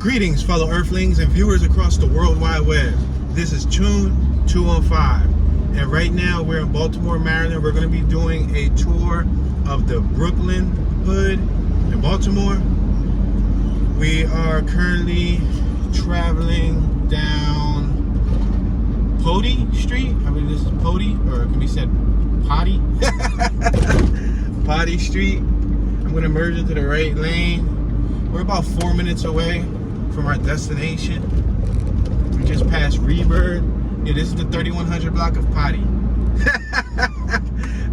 Greetings, fellow Earthlings and viewers across the World Wide Web. This is Tune 215, and right now we're in Baltimore, Maryland. We're going to be doing a tour of the Brooklyn Hood in Baltimore. We are currently traveling down Potee Street. I believe this is Potee, or it can be said Potee. Potee Street. I'm going to merge into the right lane. We're about 4 minutes away from our destination. We just passed Rebirth. Yeah, this is the 3100 block of Potee.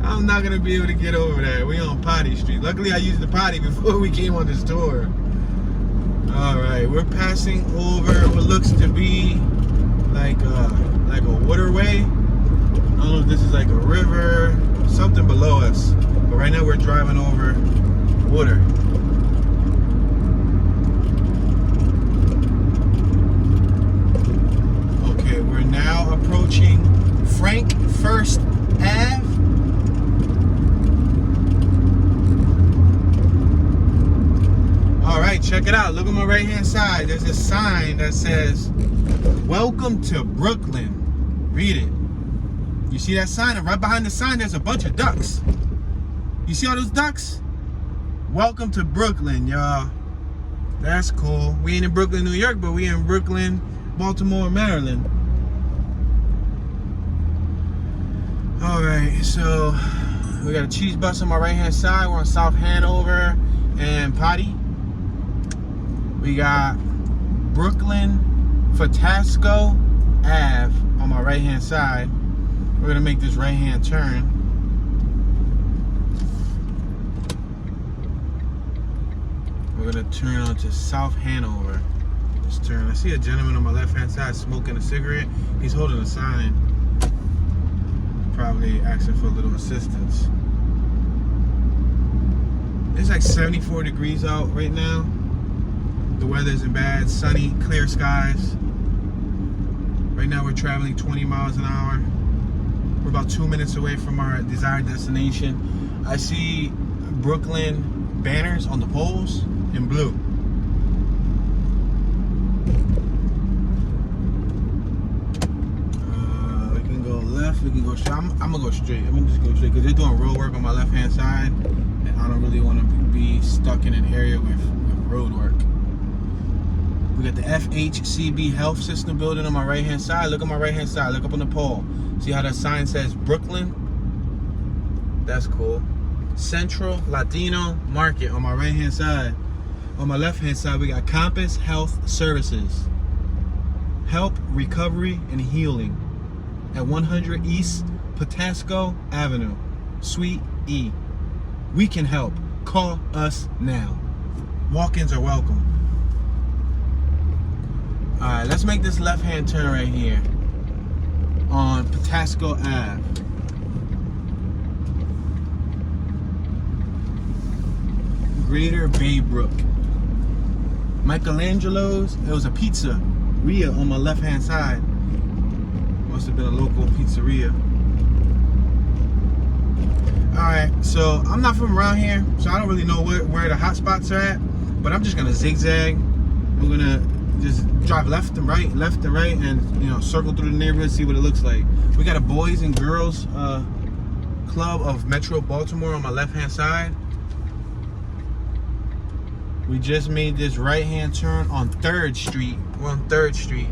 I'm not gonna be able to get over that. We on Potee Street. Luckily, I used the potty before we came on this tour. All right, we're passing over what looks to be like a waterway. I don't know if this is like a river, something below us. But right now, we're driving over water. We're now approaching Frank First Ave. All right, check it out. Look on my right hand side. There's a sign that says, "Welcome to Brooklyn." Read it. You see that sign? And right behind the sign, there's a bunch of ducks. You see all those ducks? Welcome to Brooklyn, y'all. That's cool. We ain't in Brooklyn, New York, but we in Brooklyn, Baltimore, Maryland. All right, so we got a cheese bus on my right hand side. We're on South Hanover and Potee. We got Brooklyn Patapsco Ave on my right hand side. We're gonna make this right hand turn. We're gonna turn onto South Hanover. Just turn. I see a gentleman on my left hand side smoking a cigarette. He's holding a sign. Probably asking for a little assistance. It's like 74 degrees out right now. The weather isn't bad, sunny, clear skies. Right now we're traveling 20 miles an hour. We're about 2 minutes away from our desired destination. I see Brooklyn banners on the poles in blue. We can go straight. I'm gonna go straight. I'm gonna just go straight because they're doing road work on my left hand side, and I don't really want to be stuck in an area with road work. We got the FHCB Health System building on my right hand side. Look on my right hand side. Look up on the pole. See how that sign says Brooklyn? That's cool. Central Latino Market on my right hand side. On my left hand side, we got Compass Health Services. Help, recovery, and healing. At 100 East Patapsco Avenue, Suite E. We can help. Call us now. Walk-ins are welcome. All right, let's make this left-hand turn right here on Patapsco Ave. Greater Bay Brook. Michelangelo's. It was a pizzeria on my left-hand side. Must have been a local pizzeria. Alright, so I'm not from around here, so I don't really know where the hot spots are at, but I'm just gonna zigzag. I'm gonna just drive left and right, and circle through the neighborhood, see what it looks like. We got a Boys and Girls Club of Metro Baltimore on my left hand side. We just made this right hand turn on 3rd Street. We're on 3rd Street.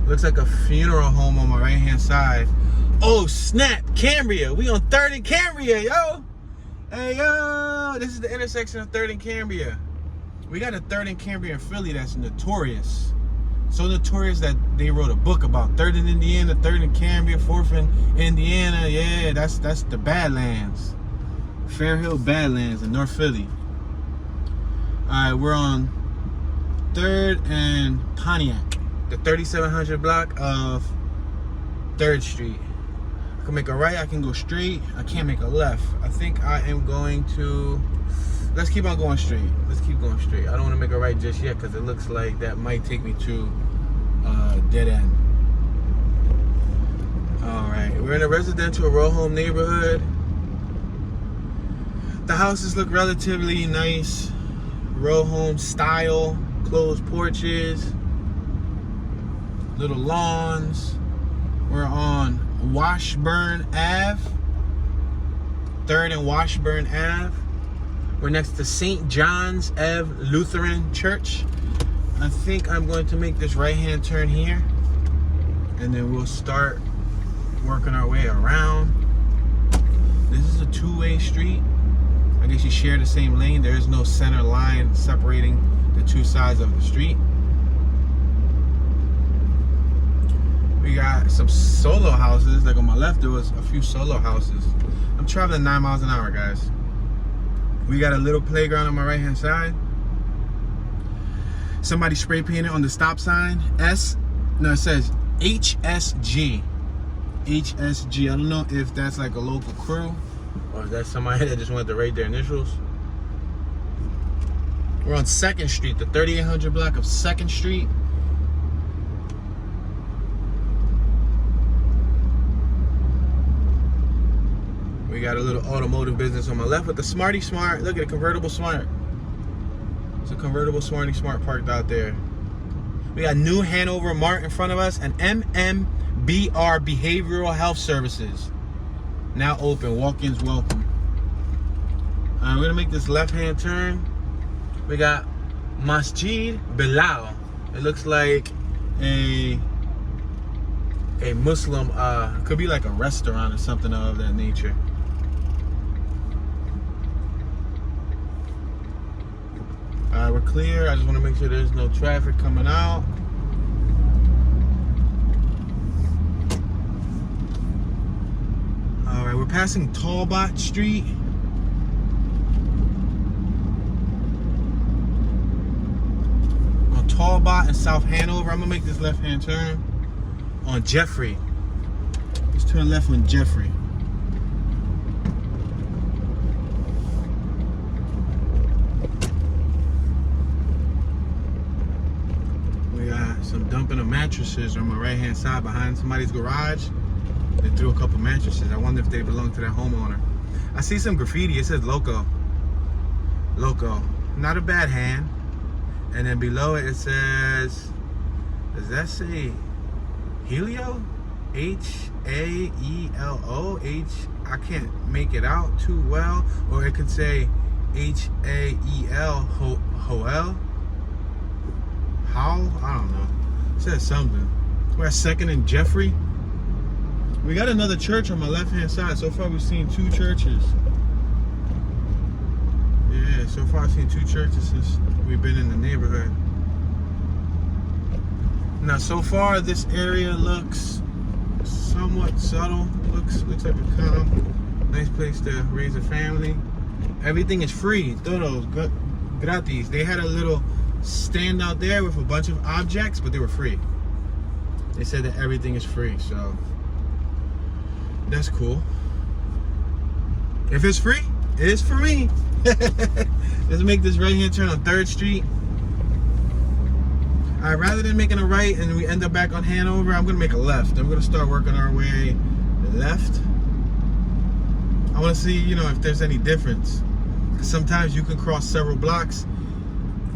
Looks like a funeral home on my right hand side. Oh snap, Cambria. We on 3rd and Cambria, yo. Hey yo, this is the intersection of 3rd and Cambria. We got a 3rd and Cambria in Philly that's notorious. So notorious that they wrote a book about 3rd in Indiana, 3rd in Cambria, 4th in Indiana. Yeah, that's the Badlands. Fair Hill Badlands in North Philly. Alright, we're on 3rd and Pontiac. The 3700 block of 3rd Street. I can make a right, I can go straight, I can't make a left. I think I am going to, let's keep on going straight. Let's keep going straight. I don't want to make a right just yet because it looks like that might take me to dead end. All right, we're in a residential row home neighborhood. The houses look relatively nice, row home style. closed porches, little lawns. We're on Washburn Ave, 3rd and Washburn Ave. We're next to St. John's Ave Lutheran Church. I think I'm going to make this right-hand turn here, and then we'll start working our way around. This is a two-way street. I guess you share the same lane. There is no center line separating the two sides of the street. We got some solo houses. Like on my left, there was a few solo houses. I'm traveling 9 miles an hour, guys. We got a little playground on my right-hand side. Somebody spray painted on the stop sign. It says HSG. HSG. I don't know if that's like a local crew or if that's somebody that just wanted to write their initials. We're on 2nd Street, the 3800 block of 2nd Street. We got a little automotive business on my left with the Smarty Smart. Look at a convertible Smart. It's a convertible Smarty Smart parked out there. We got New Hanover Mart in front of us and MMBR Behavioral Health Services. Now open, walk-ins welcome. We're gonna make this left-hand turn. We got Masjid Bilal. It looks like a Muslim, could be like a restaurant or something of that nature. We're clear. I just want to make sure there's no traffic coming out. All right, we're passing Talbot Street. On Talbot and South Hanover. I'm gonna make this left-hand turn on Jeffrey. Let's turn left on Jeffrey. We got some dumping of mattresses on my right-hand side behind somebody's garage. They threw a couple mattresses. I wonder if they belong to that homeowner. I see some graffiti. It says Loco. Loco. Not a bad hand. And then below it, it says, does that say Helio? H-A-E-L-O? I can't make it out too well. Or it could say H-A-E-L, Hoel. How? I don't know. It says something. We're at 2nd and Jeffrey. We got another church on my left-hand side. So far, we've seen 2 churches. Yeah, so far I've seen 2 churches since we've been in the neighborhood. Now, so far, this area looks somewhat subtle. Looks like a calm, nice place to raise a family. Everything is free. Todos gratis. They had a little stand out there with a bunch of objects, but they were free. They said that everything is free, so that's cool. If it's free, it's for me. Let's make this right-hand turn on 3rd Street. Alright, rather than making a right and we end up back on Hanover, I'm gonna make a left. I'm gonna start working our way left. I wanna see, if there's any difference. Because sometimes you can cross several blocks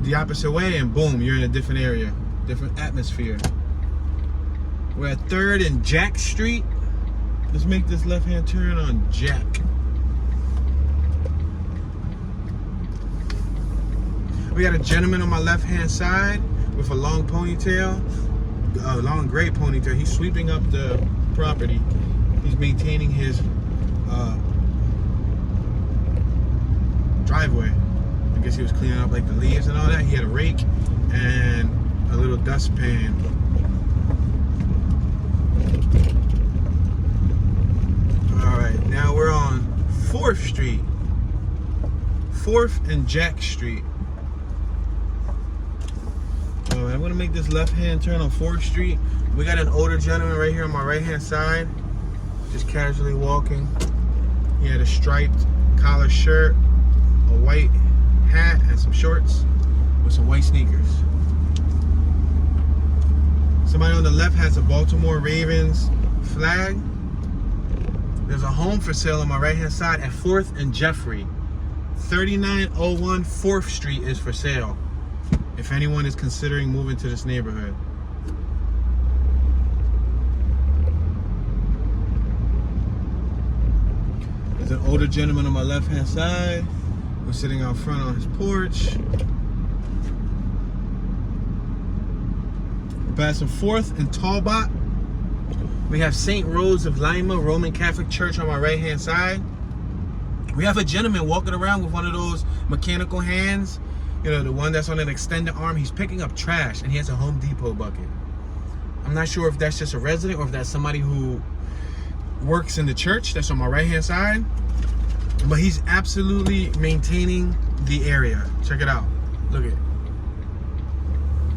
the opposite way and boom, you're in a different area, different atmosphere. We're at 3rd and Jack Street. Let's make this left-hand turn on Jack. We got a gentleman on my left-hand side with a long ponytail, a long gray ponytail. He's sweeping up the property. He's maintaining his driveway. I guess he was cleaning up like the leaves and all that. He had a rake and a little dustpan. All right, now we're on 4th Street. 4th and Jack Street. I'm gonna make this left-hand turn on 4th Street. We got an older gentleman right here on my right-hand side, just casually walking. He had a striped collar shirt, a white hat, and some shorts with some white sneakers. Somebody on the left has a Baltimore Ravens flag. There's a home for sale on my right-hand side at 4th and Jeffrey. 3901 4th Street is for sale. if anyone is considering moving to this neighborhood. There's an older gentleman on my left-hand side who's sitting out front on his porch. We're passing 4th and Talbot. We have St. Rose of Lima Roman Catholic Church on my right-hand side. We have a gentleman walking around with one of those mechanical hands, you know, the one that's on an extended arm. He's picking up trash, and he has a Home Depot bucket. I'm not sure if that's just a resident or if that's somebody who works in the church. That's on my right-hand side. But he's absolutely maintaining the area. Check it out. Look at it.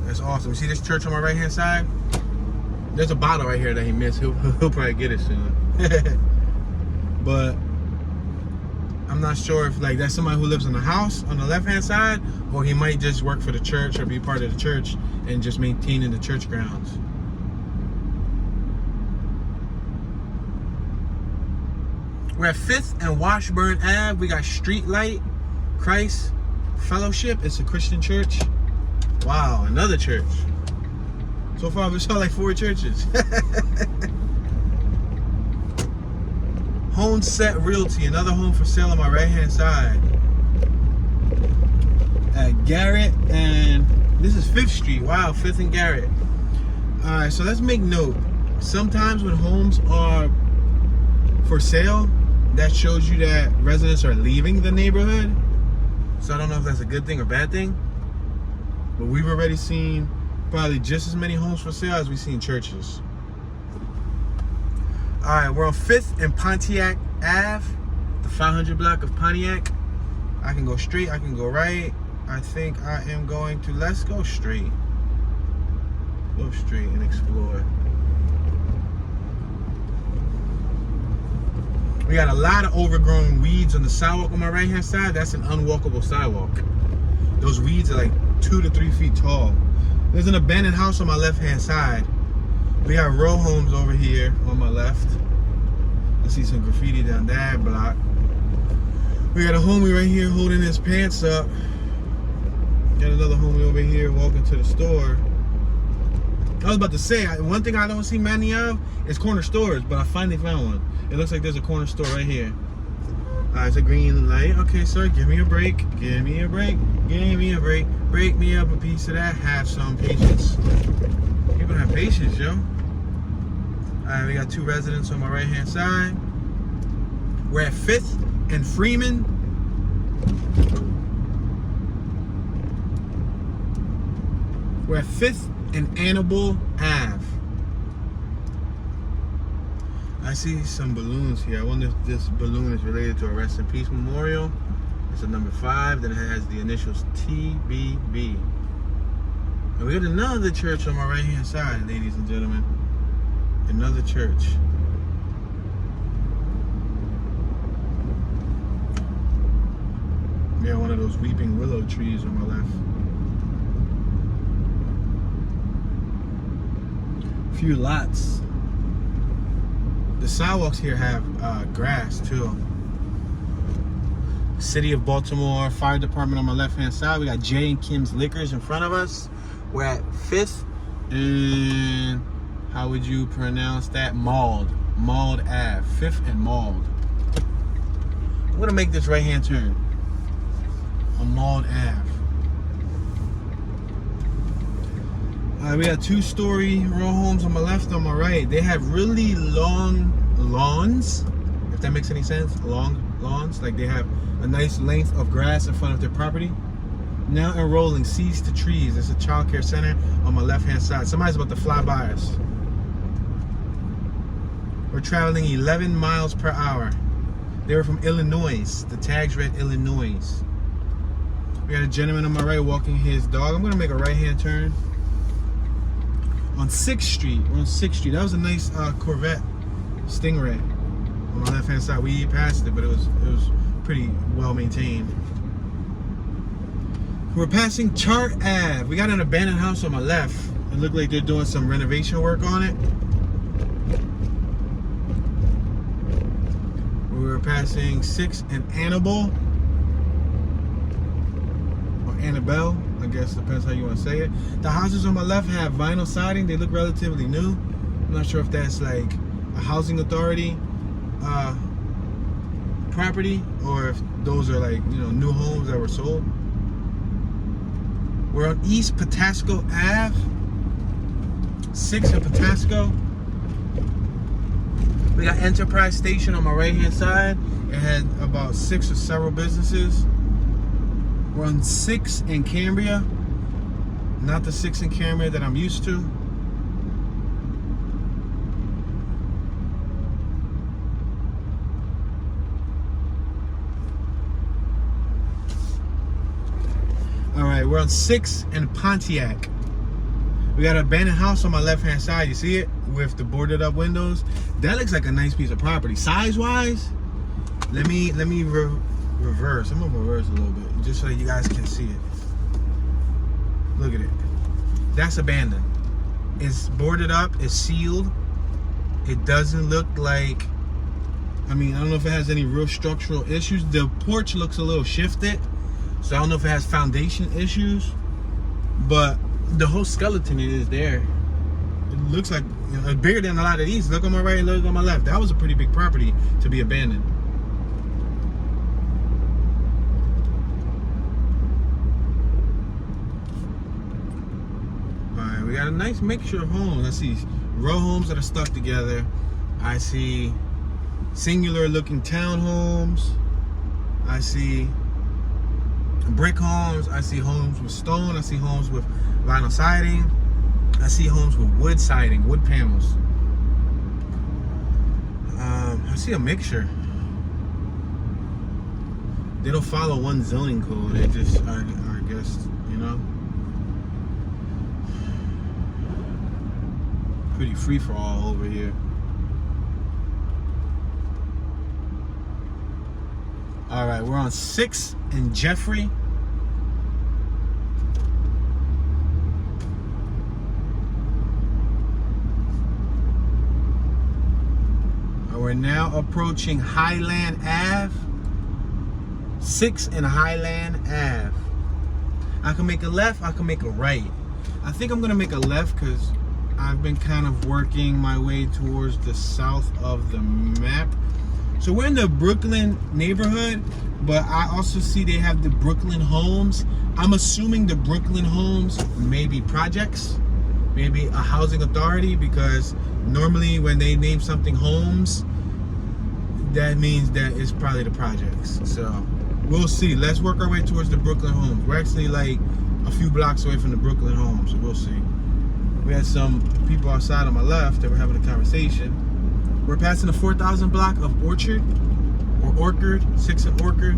That's awesome. See this church on my right-hand side? There's a bottle right here that he missed. He'll probably get it soon. But I'm not sure if like that's somebody who lives in the house on the left-hand side, or he might just work for the church or be part of the church and just maintaining the church grounds. We're at 5th and Washburn Ave. We got Street Light Christ Fellowship. It's a Christian church. Wow, another church. So far, we saw like 4 churches. Homeset Realty, another home for sale on my right-hand side. At Garrett, and this is 5th Street. Wow, 5th and Garrett. All right, so let's make note. Sometimes when homes are for sale, that shows you that residents are leaving the neighborhood. So I don't know if that's a good thing or bad thing. But we've already seen probably just as many homes for sale as we've seen churches. All right, we're on 5th and Pontiac Ave, the 500 block of Pontiac. I can go straight, I can go right. I think I am going to, let's go straight. Go straight and explore. We got a lot of overgrown weeds on the sidewalk on my right-hand side. That's an unwalkable sidewalk. Those weeds are like 2 to 3 feet tall. There's an abandoned house on my left-hand side. We got row homes over here on my left. I see some graffiti down that block. We got a homie right here holding his pants up. Got another homie over here walking to the store. I was about to say, one thing I don't see many of is corner stores, but I finally found one. It looks like there's a corner store right here. It's a green light. Okay, sir, give me a break. Give me a break. Give me a break. Break me up a piece of that. Have some patience. People have patience, yo. Alright, we got 2 residents on my right-hand side. We're at 5th and Freeman. We're at 5th and Annabelle Ave. I see some balloons here. I wonder if this balloon is related to a Rest in Peace memorial. It's a number 5, then it has the initials TBB. And we got another church on my right-hand side, ladies and gentlemen. Another church. We got one of those weeping willow trees on my left. A few lots. The sidewalks here have grass too. City of Baltimore Fire Department on my left-hand side. We got J and Kim's Liquors in front of us. We're at 5th and how would you pronounce that? Mauld Ave. 5th and Mauld. I'm gonna make this right-hand turn on Mauld Ave. We got 2-story row homes on my left, on my right. They have really long lawns, if that makes any sense. Long lawns, like they have a nice length of grass in front of their property. Now enrolling Seeds to Trees. It's a child care center on my left-hand side. Somebody's about to fly by us. We're traveling 11 miles per hour. They were from Illinois. The tags read Illinois. We got a gentleman on my right walking his dog. I'm gonna make a right-hand turn on 6th Street. We're on 6th Street. That was a nice Corvette Stingray on my left-hand side. We passed it, but it was pretty well maintained. We're passing Chart Ave. We got an abandoned house on my left. It looked like they're doing some renovation work on it. We were passing 6th and Annabelle. Or Annabelle, I guess depends how you want to say it. The houses on my left have vinyl siding. They look relatively new. I'm not sure if that's like a housing authority property or if those are like, you know, new homes that were sold. We're on East Patapsco Ave, 6 in Patapsco. We got Enterprise Station on my right hand side. It had about 6 or several businesses. We're on 6 in Cambria, not the 6 in Cambria that I'm used to. All right, we're on 6 in Pontiac. We got an abandoned house on my left-hand side. You see it with the boarded up windows? That looks like a nice piece of property. Size-wise, let me reverse. I'm gonna reverse a little bit just so you guys can see it. Look at it. That's abandoned. It's boarded up. It's sealed. It doesn't look like, I mean, I don't know if it has any real structural issues. The porch looks a little shifted, so I don't know if it has foundation issues, but the whole skeleton is there. It looks like, you know, bigger than a lot of these. Look on my right, look on my left. That was a pretty big property to be abandoned. Alright, we got a nice mixture of homes. I see row homes that are stuck together. I see singular looking townhomes. I see brick homes. I see homes with stone. I see homes with vinyl siding. I see homes with wood siding, wood panels. I see a mixture. They don't follow one zoning code. They just are, I guess, you know, pretty free for all over here. All right, we're on 6 in Jeffrey. We're now approaching Highland Ave. 6 in Highland Ave. I can make a left, I can make a right. I think I'm gonna make a left because I've been kind of working my way towards the south of the map. So we're in the Brooklyn neighborhood, but I also see they have the Brooklyn homes. I'm assuming the Brooklyn homes may be projects, maybe a housing authority, because normally when they name something homes, that means that it's probably the projects. So we'll see. Let's work our way towards the Brooklyn homes. We're actually like a few blocks away from the Brooklyn homes, so we'll see. We had some people outside on my left that were having a conversation. We're passing the 4,000 block of Orchard, or Orchard, 6 in Orchard.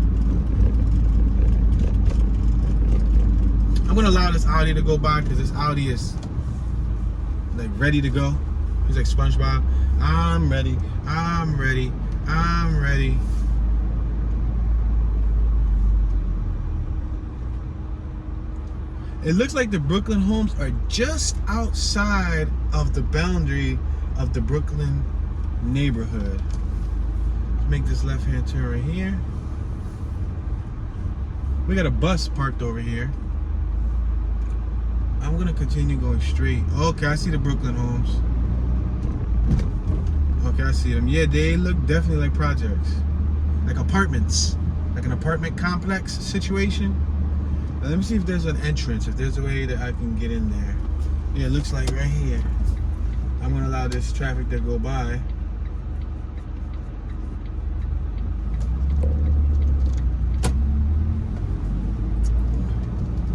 I'm gonna allow this Audi to go by because this Audi is like ready to go. He's like SpongeBob. I'm ready, I'm ready, I'm ready. It looks like the Brooklyn homes are just outside of the boundary of the Brooklyn neighborhood. Let's make this left-hand turn right here. We got a bus parked over here. I'm gonna continue going straight. Okay, I see the Brooklyn homes. Okay, I see them. Yeah, they look definitely like projects, like apartments, like an apartment complex situation. Now, let me see if there's an entrance, if there's a way that I can get in there. Yeah, it looks like right here. I'm gonna allow this traffic to go by.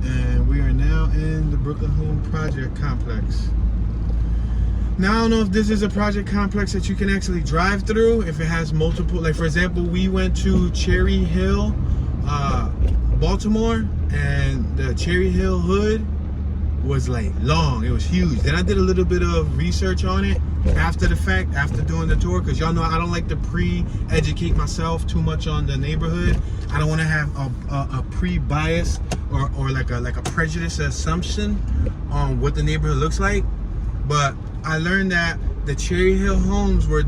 And we are now in the Brooklyn Home Project Complex. Now, I don't know if this is a project complex that you can actually drive through, if it has multiple, like for example, we went to Cherry Hill, Baltimore, and the Cherry Hill hood was like long, it was huge. Then I did a little bit of research on it after the fact, after doing the tour, because y'all know I don't like to pre-educate myself too much on the neighborhood. I don't want to have a pre-bias or like a prejudice assumption on what the neighborhood looks like. But I learned that the Cherry Hill homes were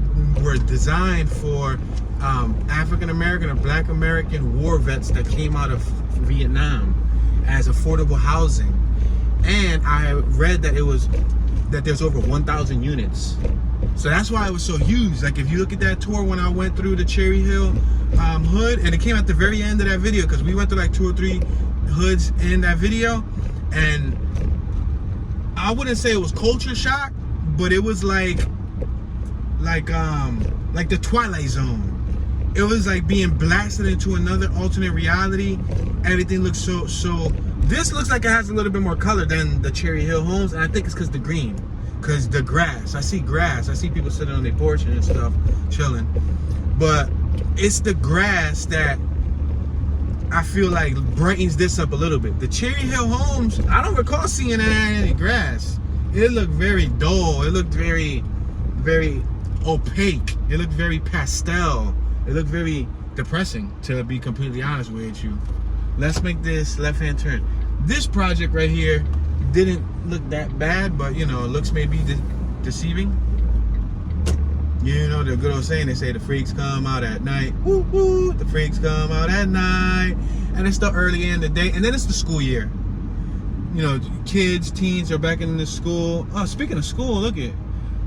designed for African American or Black American war vets that came out of Vietnam. as affordable housing. And I read that there's over 1,000 units. So that's why it was so huge. Like if you look at that tour when I went through the Cherry Hill hood, and it came at the very end of that video, because we went through like 2 or 3 hoods in that video, and I wouldn't say it was culture shock, but it was like the Twilight Zone. It was like being blasted into another alternate reality. Everything looks so. This looks like it has a little bit more color than the Cherry Hill homes, and I think it's because the green, because the grass. I see grass. I see people sitting on their porch and stuff, chilling. But it's the grass that I feel like brightens this up a little bit. The Cherry Hill homes, I don't recall seeing any grass. It looked very dull. It looked very, very opaque. It looked very pastel. It looked very depressing, to be completely honest with you. Let's make this left-hand turn. This project right here didn't look that bad, but you know, it looks maybe deceiving. You know, the good old saying, they say the freaks come out at night. Woo woo, the freaks come out at night. And it's still early in the day, and then it's the school year. You know, kids, teens are back in the school. Oh, speaking of school, look at,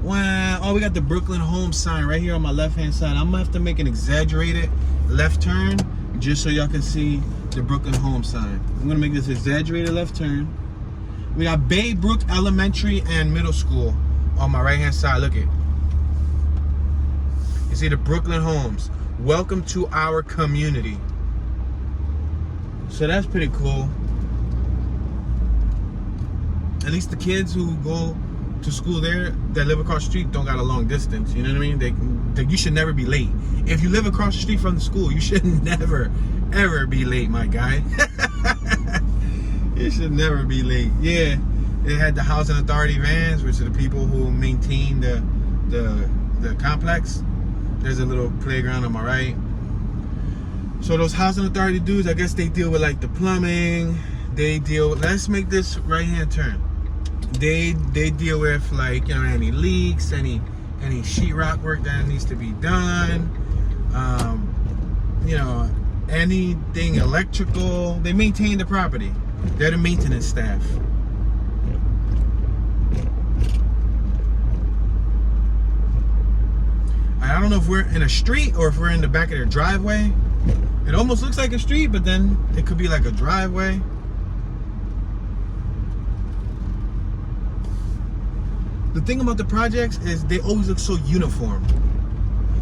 wow. Oh, we got the Brooklyn Home sign right here on my left-hand side. I'm gonna have to make an exaggerated left turn just so y'all can see the Brooklyn Home sign. I'm gonna make this exaggerated left turn. We got Bay Brook Elementary and Middle School on my right-hand side. Look at, you see the Brooklyn Homes. Welcome to our community. So that's pretty cool. At least the kids who go to school there that live across the street don't got a long distance. You know what I mean? You should never be late. If you live across the street from the school, you should never, ever be late, my guy. You should never be late. Yeah, it had the housing authority vans, which are the people who maintain the complex. There's a little playground on my right. So those housing authority dudes, I guess they deal with like the plumbing. They deal with, let's make this right-hand turn. They deal with, like, you know, any leaks, any sheetrock work that needs to be done. You know, anything electrical. They maintain the property. They're the maintenance staff. I don't know if we're in a street or if we're in the back of their driveway. It almost looks like a street, but then it could be like a driveway. The thing about the projects is they always look so uniform.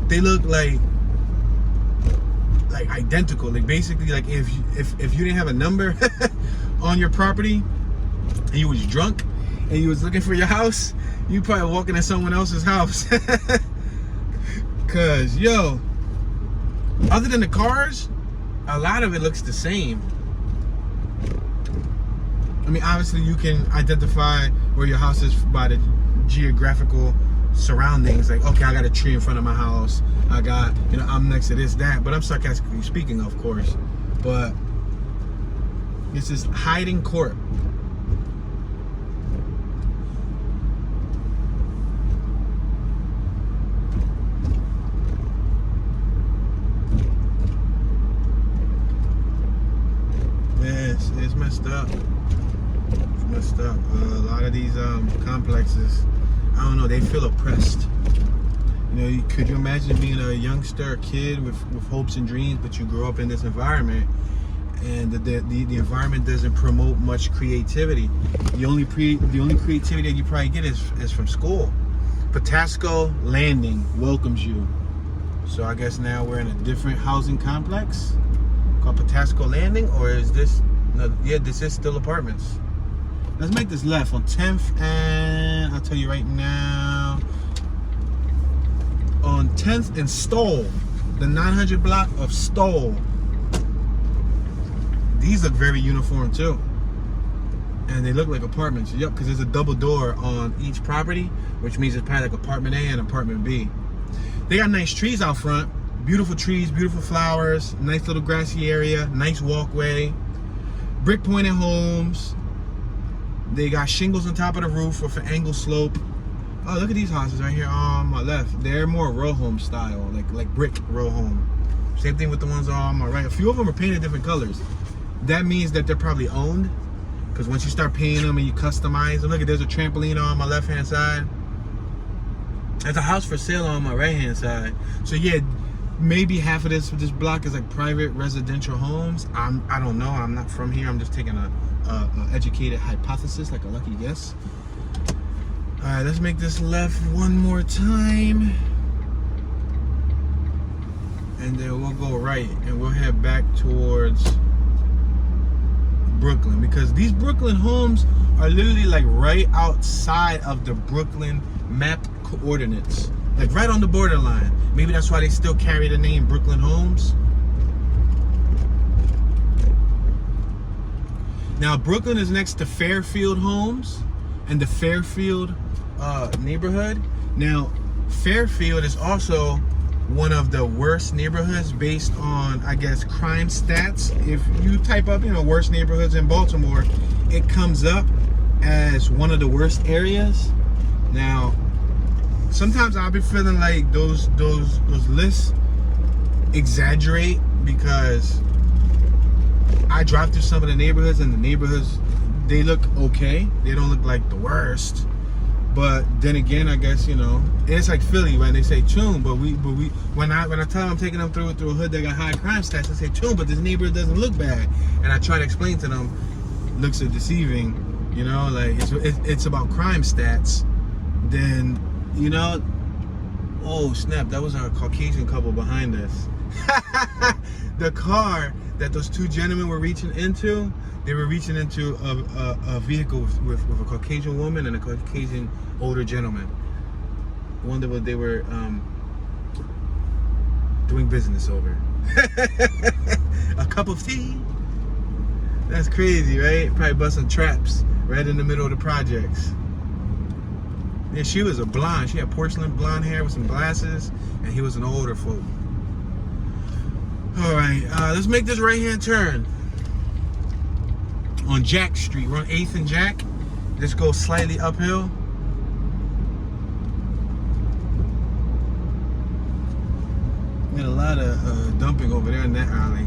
They look like identical. Like basically, like if you didn't have a number on your property and you was drunk and you was looking for your house, you probably walking in someone else's house. Cause yo, other than the cars, a lot of it looks the same. I mean, obviously you can identify where your house is by the geographical surroundings. Like, okay, I got a tree in front of my house. I got, you know, I'm next to this, that. But I'm sarcastically speaking, of course. But this is hiding court. Yes, it's messed up. It's messed up. A lot of these complexes, I don't know, they feel oppressed. You know, could you imagine being a youngster, a kid with hopes and dreams, but you grow up in this environment and the environment doesn't promote much creativity. The only creativity that you probably get is from school. Patapsco Landing welcomes you. So I guess now we're in a different housing complex called Patapsco Landing, or is this, no, yeah, this is still apartments. Let's make this left on 10th, and I'll tell you right now, on 10th and Stoll, the 900 block of Stoll. These look very uniform too, and they look like apartments. Yep, because there's a double door on each property, which means it's probably like apartment A and apartment B. They got nice trees out front, beautiful trees, beautiful flowers, nice little grassy area, nice walkway, brick pointed homes. They got shingles on top of the roof with an angle slope. Oh, look at these houses right here on my left. They're more row home style, like brick row home. Same thing with the ones on my right. A few of them are painted different colors. that means that they're probably owned. Because once you start paying them and you customize them, look, there's a trampoline on my left-hand side. There's a house for sale on my right-hand side. So yeah, maybe half of this block is like private residential homes. I don't know. I'm not from here. I'm just taking a educated hypothesis, like a lucky guess. All right, let's make this left one more time, and then we'll go right, and we'll head back towards Brooklyn, because these Brooklyn homes are literally like right outside of the Brooklyn map coordinates, like right on the borderline. Maybe that's why they still carry the name Brooklyn Homes. Now, Brooklyn is next to Fairfield Homes and the Fairfield neighborhood. Now, Fairfield is also one of the worst neighborhoods based on, I guess, crime stats. If you type up, worst neighborhoods in Baltimore, it comes up as one of the worst areas. Now, sometimes I'll be feeling like those lists exaggerate, because I drive through some of the neighborhoods, and the neighborhoods, they look okay. They don't look like the worst. But then again, I guess, it's like Philly when they say tune, but when I tell them I'm taking them through a hood that got high crime stats, I say tune, but this neighborhood doesn't look bad. And I try to explain to them, looks are deceiving, like it's about crime stats. Then, oh snap, that was our Caucasian couple behind us. The car that those two gentlemen were reaching into, they were reaching into a vehicle with a Caucasian woman and a Caucasian older gentleman. One that they were doing business over. A cup of tea. That's crazy, right? Probably busting traps right in the middle of the projects. Yeah, she was a blonde. She had porcelain blonde hair with some glasses, and he was an older folk. All right, let's make this right-hand turn on Jack Street. We're on 8th and Jack. Just go slightly uphill. Got a lot of dumping over there in that alley.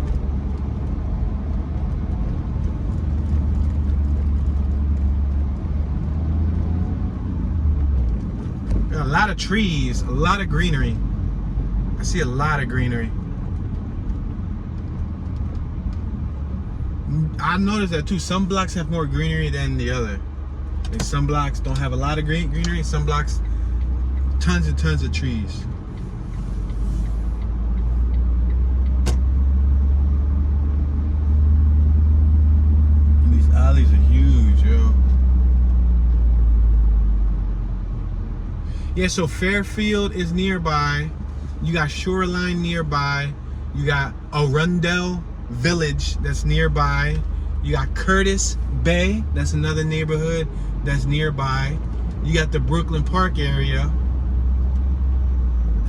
Got a lot of trees, a lot of greenery. I see a lot of greenery. I noticed that too. Some blocks have more greenery than the other. Like some blocks don't have a lot of greenery. Some blocks, tons and tons of trees. And these alleys are huge, yo. Yeah, so Fairfield is nearby. You got Shoreline nearby. You got Arundel Village that's nearby. You got Curtis Bay, that's another neighborhood that's nearby. You got the Brooklyn Park area.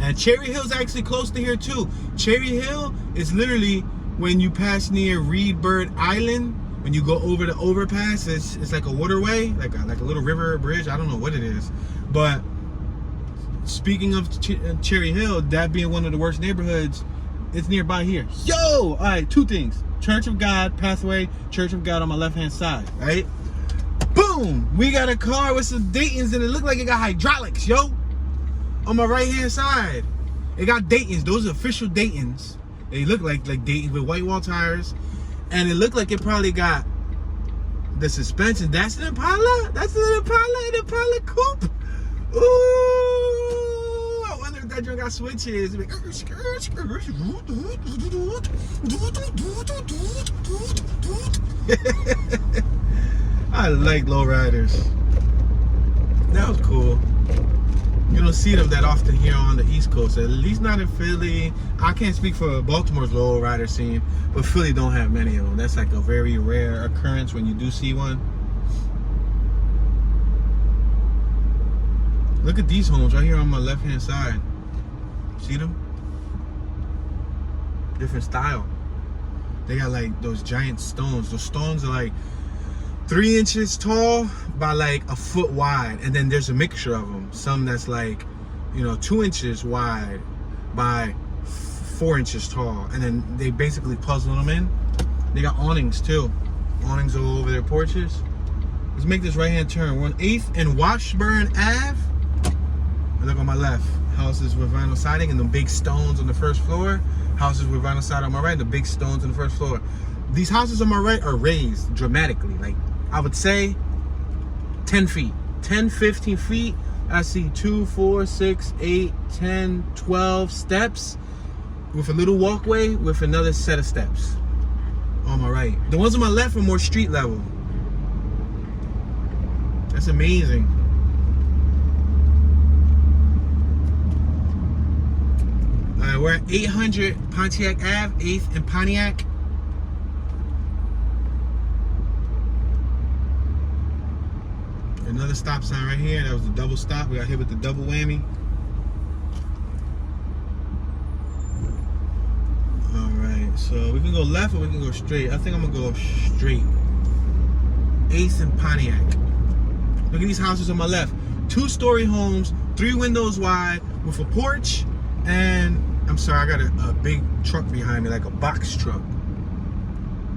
And Cherry Hill's actually close to here too. Cherry Hill is literally when you pass near Reedbird Island. When you go over the overpass, it's like a waterway, like a little river or bridge. I don't know what it is. But speaking of Cherry Hill, that being one of the worst neighborhoods, it's nearby here. Yo! All right, two things. Church of God, pathway, Church of God on my left-hand side, right? Boom! We got a car with some Daytons, and it looked like it got hydraulics, yo! On my right-hand side. It got Daytons. Those are official Daytons. They look like Daytons with white wall tires. And it looked like it probably got the suspension. That's an Impala? That's an Impala coupe? Ooh! I wonder if that joint got switches. I like lowriders. That was cool. You don't see them that often here on the East Coast, at least not in Philly. I can't speak for Baltimore's lowrider scene, but Philly don't have many of them. That's like a very rare occurrence when you do see one. Look at these homes right here on my left-hand side. See them? Different style. They got like those giant stones. Those stones are like 3 inches tall by like a foot wide, and then there's a mixture of them. Some that's like, 2 inches wide by 4 inches tall, and then they basically puzzle them in. They got awnings too. Awnings all over their porches. Let's make this right-hand turn. We're on 8th and Washburn Ave. And look on my left. Houses with vinyl siding and the big stones on the first floor. Houses with vinyl siding on my right, the big stones on the first floor. These houses on my right are raised dramatically. Like, I would say 10 feet. 10, 15 feet. I see 2, 4, 6, 8, 10, 12 steps with a little walkway with another set of steps on my right. The ones on my left are more street level. That's amazing. We're at 800 Pontiac Ave, 8th and Pontiac. Another stop sign right here. That was a double stop. We got hit with the double whammy. Alright, so we can go left or we can go straight. I think I'm gonna go straight. 8th and Pontiac. Look at these houses on my left. 2-story homes, 3 windows wide, with a porch, and I'm sorry, I got a big truck behind me, like a box truck.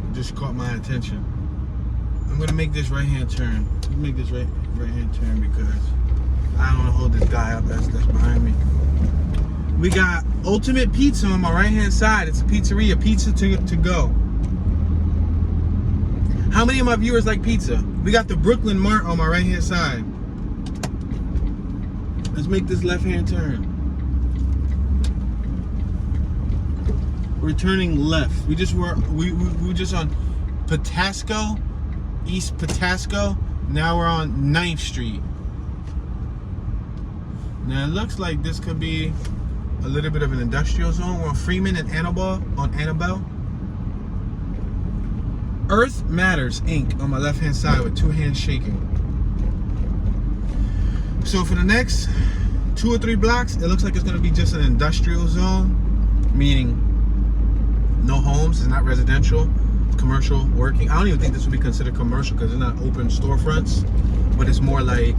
It just caught my attention. I'm gonna make this right-hand turn. Let's make this right-hand turn because I don't want to hold this guy up that's behind me. We got Ultimate Pizza on my right-hand side. It's a pizzeria, pizza to go. How many of my viewers like pizza? We got the Brooklyn Mart on my right-hand side. Let's make this left-hand turn. We're turning left. We just were on Patapsco, East Patapsco. Now we're on 9th Street. Now it looks like this could be a little bit of an industrial zone. We're on Freeman and Annabelle. Earth Matters Inc. on my left-hand side with 2 hands shaking. So for the next 2 or 3 blocks, it looks like it's going to be just an industrial zone, meaning no homes. It's not residential. It's commercial working. I don't even think this would be considered commercial because it's not open storefronts, but it's more like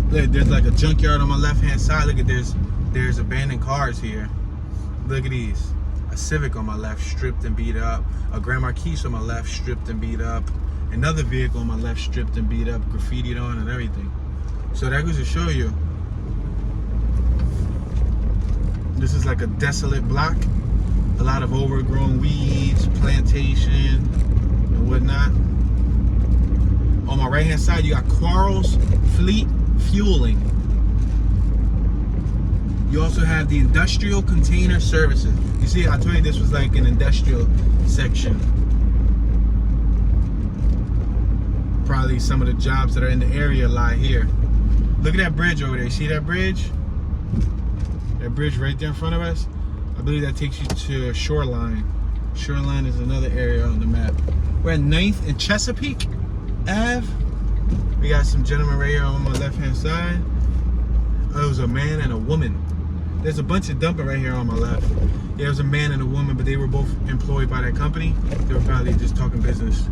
there's like a junkyard on my left-hand side. Look at this. There's abandoned cars here. Look at these. A Civic on my left, stripped and beat up. A Grand Marquis on my left, stripped and beat up. Another vehicle on my left, stripped and beat up, graffitied on and everything. So that goes to show you. This is like a desolate block. A lot of overgrown weeds, plantation, and whatnot. On my right-hand side, you got Quarles Fleet Fueling. You also have the Industrial Container Services. You see, I told you this was like an industrial section. Probably some of the jobs that are in the area lie here. Look at that bridge over there. You see that bridge? That bridge right there in front of us? I believe that takes you to Shoreline. Shoreline is another area on the map. We're at 9th and Chesapeake Ave. We got some gentlemen right here on my left-hand side. Oh, it was a man and a woman. There's a bunch of dumping right here on my left. There was a man and a woman, but they were both employed by that company. They were probably just talking business.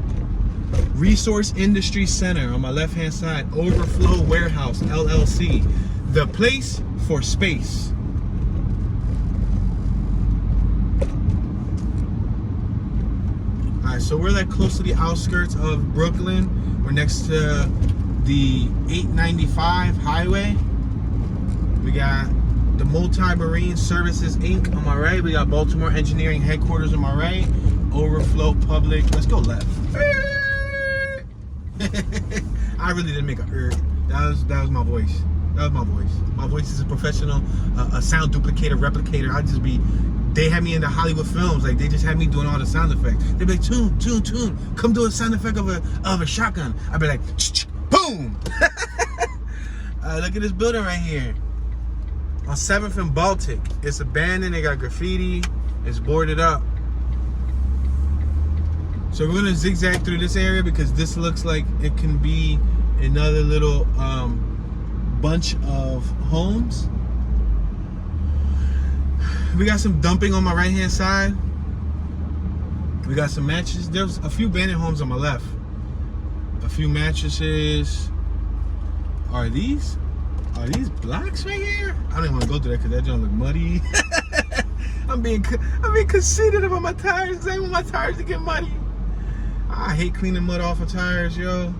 Resource Industry Center on my left-hand side. Overflow Warehouse, LLC. The place for space. Alright, so we're like close to the outskirts of Brooklyn. We're next to the 895 highway. We got the Multi-Marine Services Inc. on my right. We got Baltimore Engineering Headquarters on my right. Overflow Public. Let's go left. I really didn't make a that was my voice. That was my voice. My voice is a professional, a sound duplicator, replicator. They had me in the Hollywood films. Like, they just had me doing all the sound effects. They'd be like, tune. Come do a sound effect of a shotgun. I'd be like, boom. Look at this building right here. On 7th and Baltic. It's abandoned. They got graffiti. It's boarded up. So we're going to zigzag through this area because this looks like it can be another little bunch of homes. We got some dumping on my right-hand side. We got some mattresses. There's a few abandoned homes on my left. A few mattresses. Are these blocks right here? I don't even want to go through that because that joint look muddy. I'm being conceited about my tires because I want my tires to get muddy. I hate cleaning mud off of tires, yo.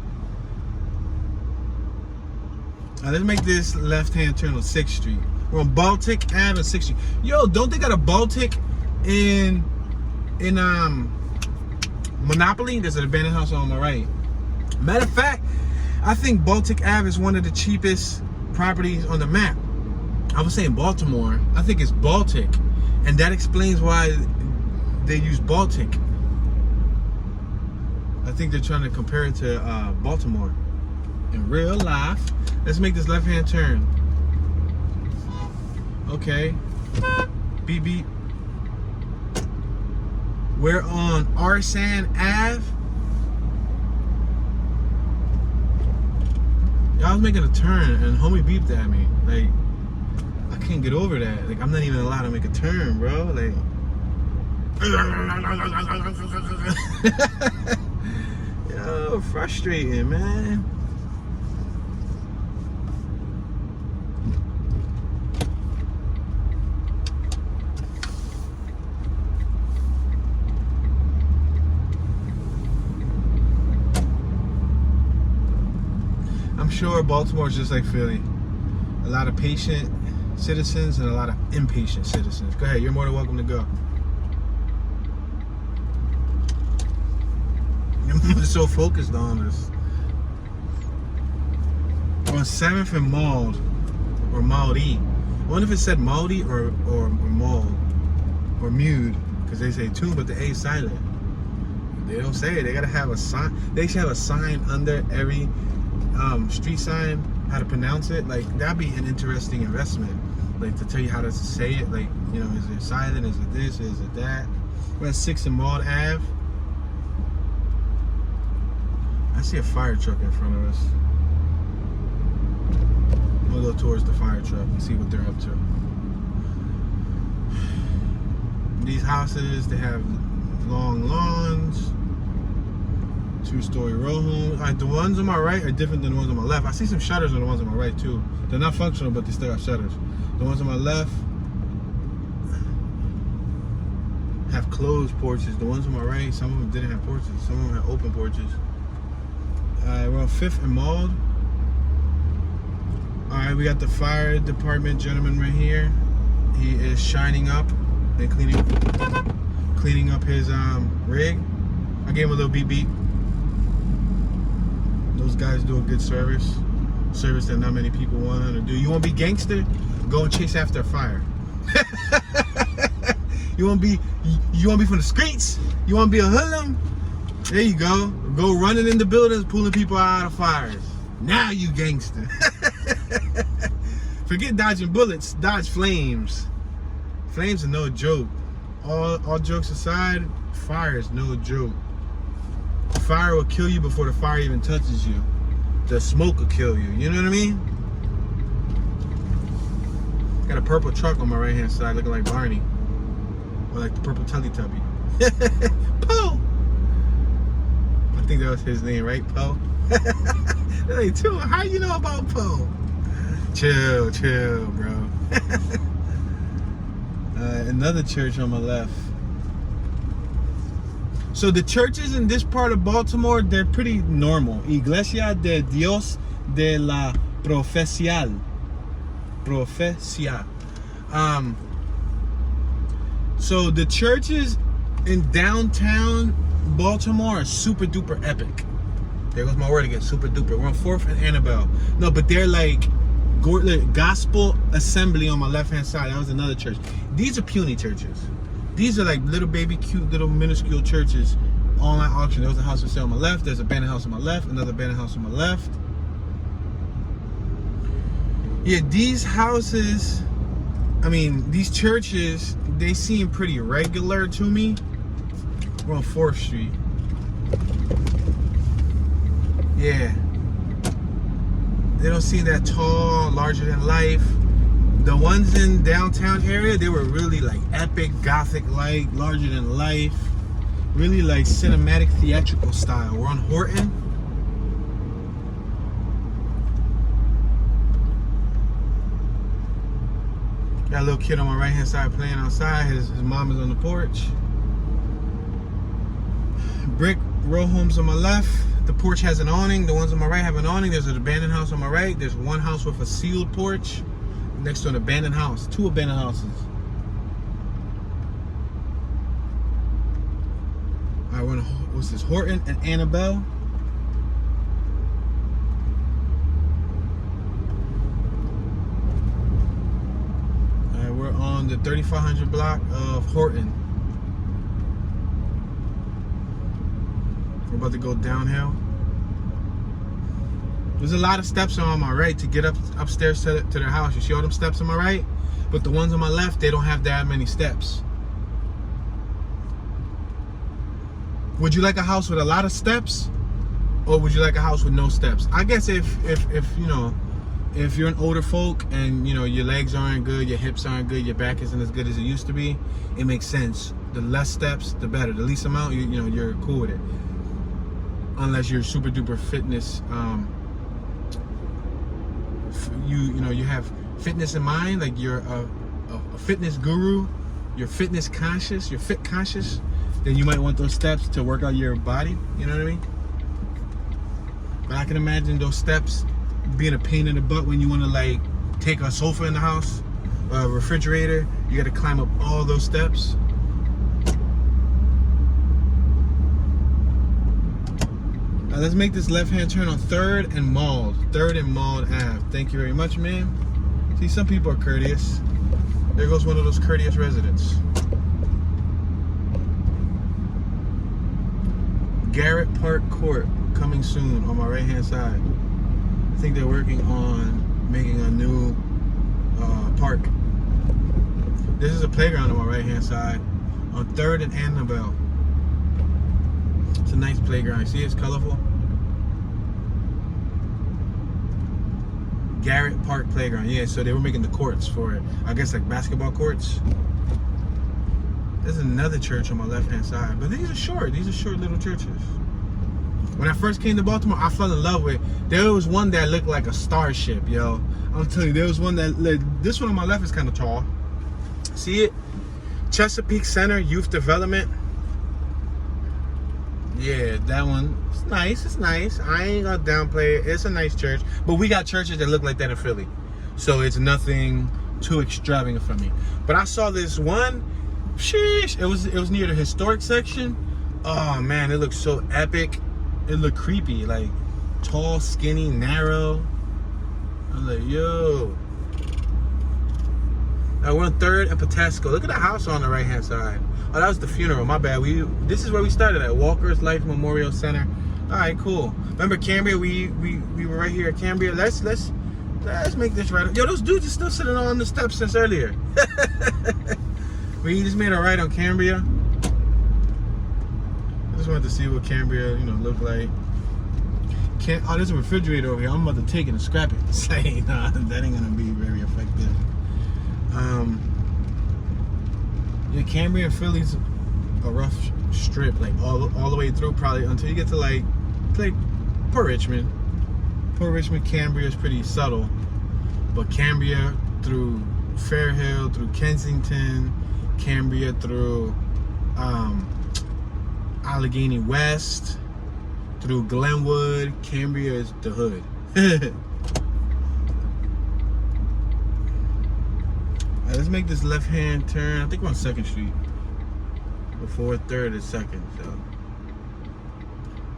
Let's make this left-hand turn on 6th Street. We're on Baltic Ave and 6th Street. Yo, don't they got a Baltic in Monopoly? There's an abandoned house on my right. Matter of fact, I think Baltic Ave is one of the cheapest properties on the map. I was saying Baltimore. I think it's Baltic, and that explains why they use Baltic. I think they're trying to compare it to Baltimore in real life. Let's make this left-hand turn. Okay. Beep beep. We're on Arsan Ave. I was making a turn and homie beeped at me. Like, I can't get over that. Like, I'm not even allowed to make a turn, bro. Like, yo, frustrating, man. I'm sure Baltimore is just like Philly. A lot of patient citizens and a lot of impatient citizens. Go ahead, you're more than welcome to go. I'm so focused on this. We're on 7th and Maud, or Maudie. I wonder if it said Maudie or Maud, or Mude, because they say tune, but the A is silent. They don't say it. They gotta have a sign. They should have a sign under every street sign, how to pronounce it. Like, that'd be an interesting investment, like to tell you how to say it. Like, you know, is it silent, is it this, is it that? We're at 6th and Maud Ave. I see a fire truck in front of us. We'll go towards the fire truck and see what they're up to. These houses, they have long lawns, 2-story row homes. Alright, the ones on my right are different than the ones on my left. I see some shutters on the ones on my right too. They're not functional, but they still have shutters. The ones on my left have closed porches. The ones on my right, some of them didn't have porches. Some of them had open porches. We're on 5th and Maud. Alright, we got the fire department gentleman right here. He is shining up and cleaning up his rig. I gave him a little beep beep. Those guys do a good service that not many people want to do. You want to be gangster? Go and chase after a fire. You want to be from the streets? You want to be a hoodlum? There you go. Go running in the buildings, pulling people out of fires. Now you gangster. Forget dodging bullets, dodge flames. Flames are no joke. All jokes aside, fire is no joke. Fire will kill you before the fire even touches you. The smoke will kill you. You know what I mean? Got a purple truck on my right hand side looking like Barney. Or like the purple Teletubby. Poe! I think that was his name, right? Poe? They're like, too, how you know about Poe? Chill, bro. Another church on my left. So the churches in this part of Baltimore, they're pretty normal. Iglesia de Dios de la Profecia. So the churches in downtown Baltimore are super duper epic. There goes my word again, super duper. We're on 4th and Annabelle. No, but they're like Gospel Assembly on my left hand side. That was another church. These are puny churches. These are like little baby cute little minuscule churches. Online auction. There was a house for sale on my left. There's a abandoned house on my left. Another abandoned house on my left. Yeah, these houses, I mean, these churches, they seem pretty regular to me. We're on 4th Street. Yeah. They don't seem that tall, larger than life. The ones in downtown area, they were really like epic, gothic like, larger than life. Really like cinematic, theatrical style. We're on Horton. Got a little kid on my right hand side playing outside. His mom is on the porch. Brick row homes on my left. The porch has an awning. The ones on my right have an awning. There's an abandoned house on my right. There's one house with a sealed porch next to an abandoned house. 2 abandoned houses. All right, what's this? Horton and Annabelle. All right, we're on the 3500 block of Horton. We're about to go downhill. There's a lot of steps on my right to get upstairs to their house. You see all them steps on my right? But the ones on my left, they don't have that many steps. Would you like a house with a lot of steps? Or would you like a house with no steps? I guess if you know, if you're an older folk and, you know, your legs aren't good, your hips aren't good, your back isn't as good as it used to be, it makes sense. The less steps, the better. The least amount, you know, you're cool with it. Unless you're super duper fitness, you know, you have fitness in mind, like you're a fitness guru, you're fitness conscious, you're fit conscious, then you might want those steps to work out your body, you know what I mean? But I can imagine those steps being a pain in the butt when you want to like take a sofa in the house, a refrigerator, you got to climb up all those steps. Let's make this left-hand turn on 3rd and Maud. 3rd and Maud Ave. Thank you very much, ma'am. See, some people are courteous. There goes one of those courteous residents. Garrett Park Court coming soon on my right-hand side. I think they're working on making a new park. This is a playground on my right-hand side on 3rd and Annabelle. It's a nice playground. You see, it's colorful. Garrett Park Playground. Yeah, so they were making the courts for it. I guess like basketball courts. There's another church on my left-hand side. But these are short. These are short little churches. When I first came to Baltimore, I fell in love with it. There was one that looked like a starship, yo. I'm telling you, there was one that... This one on my left is kind of tall. See it? Chesapeake Center Youth Development. Yeah, that one. It's nice. It's nice. I ain't gonna downplay it. It's a nice church. But we got churches that look like that in Philly. So it's nothing too extravagant for me. But I saw this one. Sheesh. It was near the historic section. Oh man, it looked so epic. It looked creepy. Like tall, skinny, narrow. I was like, yo. We're on 3rd and Patapsco. Look at the house on the right hand side. Oh, that was the funeral. My bad. This is where we started at Walker's Life Memorial Center. All right, cool. Remember Cambria? We were right here at Cambria. Let's make this right. Yo, those dudes are still sitting on the steps since earlier. We just made a right on Cambria. I just wanted to see what Cambria, you know, looked like. Oh, there's a refrigerator over here. I'm about to take it and scrap it. Say, nah, that ain't gonna be very effective. Yeah, Cambria and Philly's a rough strip, like all the way through, probably until you get to like Port Richmond. Port Richmond, Cambria is pretty subtle, but Cambria through Fairhill, through Kensington, Cambria through Allegheny West, through Glenwood, Cambria is the hood. Let's make this left-hand turn. I think we're on 2nd Street. Before 3rd and 2nd, so.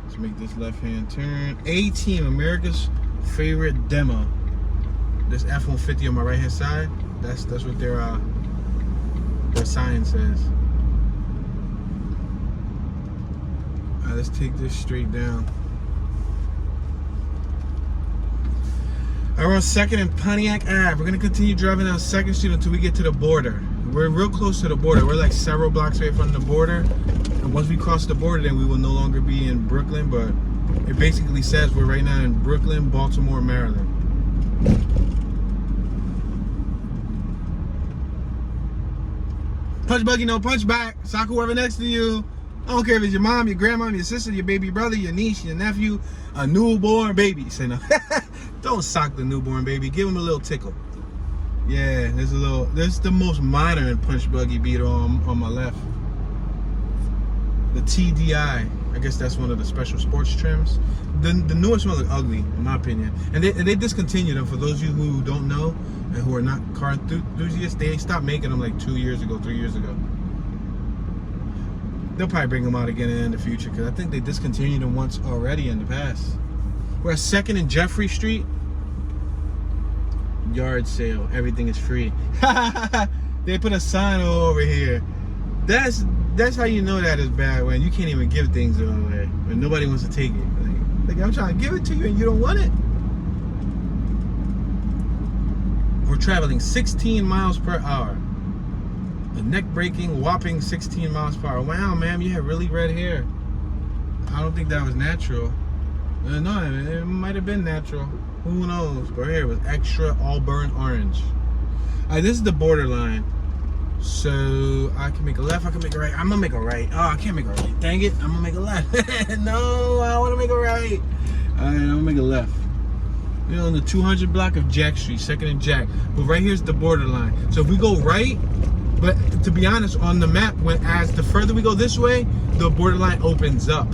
Let's make this left-hand turn. A-Team, America's favorite demo. This F-150 on my right-hand side. That's what their sign says. All right, let's take this straight down. We're on 2nd and Pontiac Ave. We're gonna continue driving down 2nd Street until we get to the border. We're real close to the border. We're like several blocks away from the border. And once we cross the border, then we will no longer be in Brooklyn, but it basically says we're right now in Brooklyn, Baltimore, Maryland. Punch buggy, no punch back. Sock whoever next to you. I don't care if it's your mom, your grandma, your sister, your baby brother, your niece, your nephew, a newborn baby. Say no. Don't sock the newborn baby. Give him a little tickle. Yeah, there's the most modern punch buggy beetle on my left. The TDI. I guess that's one of the special sports trims. The newest one look ugly, in my opinion. And they discontinued them. For those of you who don't know and who are not car enthusiasts, they stopped making them like 3 years ago. They'll probably bring them out again in the future because I think they discontinued them once already in the past. We're at 2nd and Jeffrey Street. Yard sale. Everything is free. They put a sign over here. That's how you know that is bad, when you can't even give things away, when nobody wants to take it. Like I'm trying to give it to you and you don't want it. We're traveling 16 miles per hour. A neck-breaking, whopping 16 miles per hour. Wow, ma'am, you have really red hair. I don't think that was natural. No, it might have been natural. Who knows? But her hair was extra auburn orange. Alright, this is the borderline. So I can make a left, I can make a right. I'm gonna make a right. Oh, I can't make a right. Dang it, I'm gonna make a left. No, I wanna make a right. Alright, I'm gonna make a left. We're on the 200 block of Jack Street, 2nd and Jack. But right here's the borderline. So if we go right, but to be honest, on the map, as the further we go this way, the borderline opens up.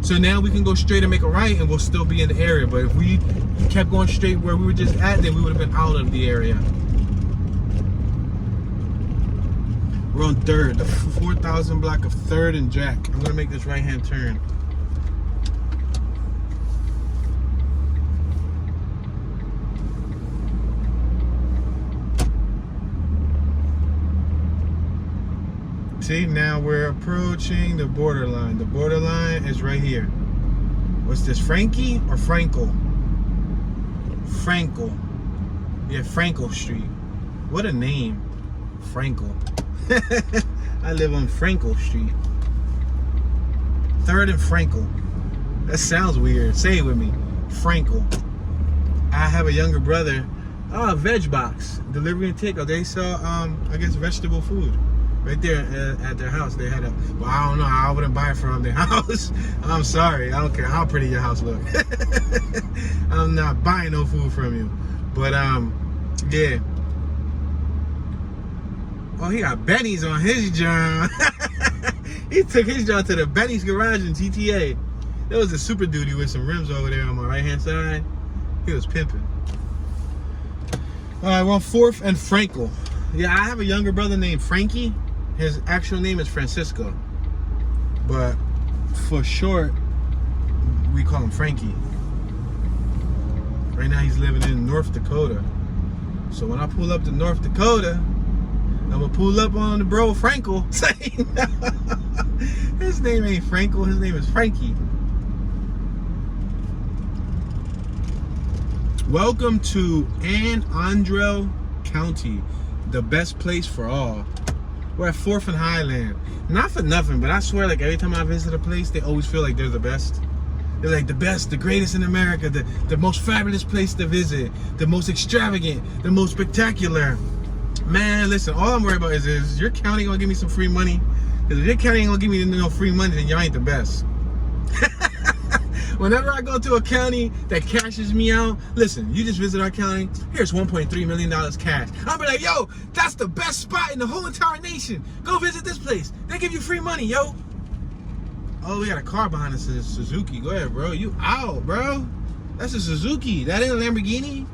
So now we can go straight and make a right and we'll still be in the area. But if we kept going straight where we were just at, then we would have been out of the area. We're on 3rd, the 4,000 block of 3rd and Jack. I'm gonna make this right-hand turn. See, now we're approaching the borderline. The borderline is right here. What's this, Frankie or Frankel? Frankel. Yeah, Frankel Street. What a name, Frankel. I live on Frankel Street. 3rd and Frankel. That sounds weird. Say it with me. Frankel. I have a younger brother. Oh, Veg Box. Delivery and takeout. They sell, I guess, vegetable food. Right there at their house. They had a, well, I don't know. I wouldn't buy it from their house. I'm sorry. I don't care how pretty your house looks. I'm not buying no food from you. But, yeah. Oh, he got Benny's on his job. He took his job to the Benny's garage in TTA. There was a Super Duty with some rims over there on my right-hand side. He was pimping. All right, we're on 4th and Frankel. Yeah, I have a younger brother named Frankie. His actual name is Francisco. But for short, we call him Frankie. Right now he's living in North Dakota. So when I pull up to North Dakota, I'm gonna pull up on the bro Frankel. His name ain't Frankel, his name is Frankie. Welcome to Anne Arundel County, the best place for all. We're at 4th and Highland. Not for nothing, but I swear, like every time I visit a place, they always feel like they're the best. They're like the best, the greatest in America, the most fabulous place to visit, the most extravagant, the most spectacular. Man, listen, all I'm worried about is your county gonna give me some free money? Because if your county ain't gonna give me no free money, then y'all ain't the best. Whenever I go to a county that cashes me out, listen, you just visit our county, here's $1.3 million cash. I'll be like, yo, that's the best spot in the whole entire nation. Go visit this place. They give you free money, yo. Oh, we got a car behind us, it's a Suzuki. Go ahead, bro. You out, bro. That's a Suzuki. That ain't a Lamborghini.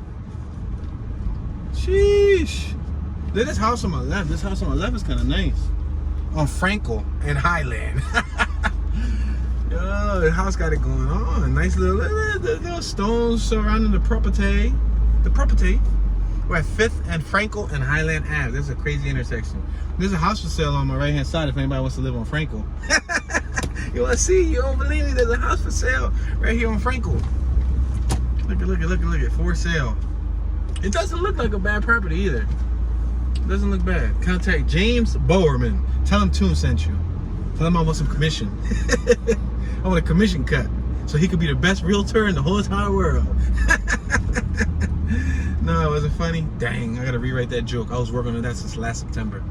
Sheesh. This house on my left. This house on my left is kind of nice. On Frankel and Highland. Yo, the house got it going on. Nice little stones surrounding the property. The property. We're at 5th and Frankel and Highland Ave. This is a crazy intersection. There's a house for sale on my right-hand side if anybody wants to live on Frankel. You want to see? You don't believe me? There's a house for sale right here on Frankel. Look at for sale. It doesn't look like a bad property either. It doesn't look bad. Contact James Bowerman. Tell him Toon sent you. Tell him I want some commission. I want a commission cut so he could be the best realtor in the whole entire world. No, it wasn't funny. Dang, I gotta rewrite that joke. I was working on that since last September.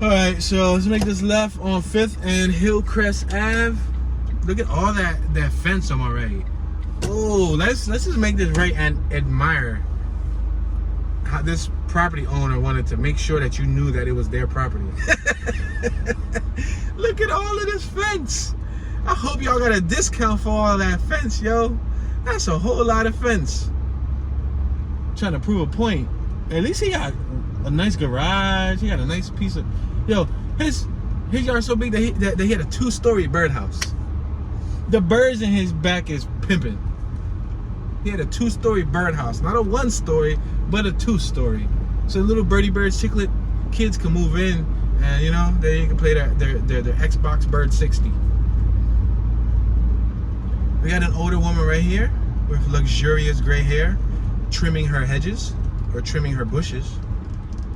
All right, so let's make this left on 5th and Hillcrest Ave. Look at all that fence on my right. Oh, let's just make this right and admire this property owner wanted to make sure that you knew that it was their property. Look at all of this fence. I hope y'all got a discount for all that fence, yo. That's a whole lot of fence. Trying to prove a point. At least he got a nice garage. He got a nice piece of, yo, his yard's so big that he had a 2-story birdhouse. The birds in his back is pimping. He had a 2-story birdhouse, not a 1-story, but a 2-story. So little birdie birds, chiclet kids can move in, and you know they can play their Xbox Bird 60. We got an older woman right here with luxurious gray hair, trimming her hedges or trimming her bushes.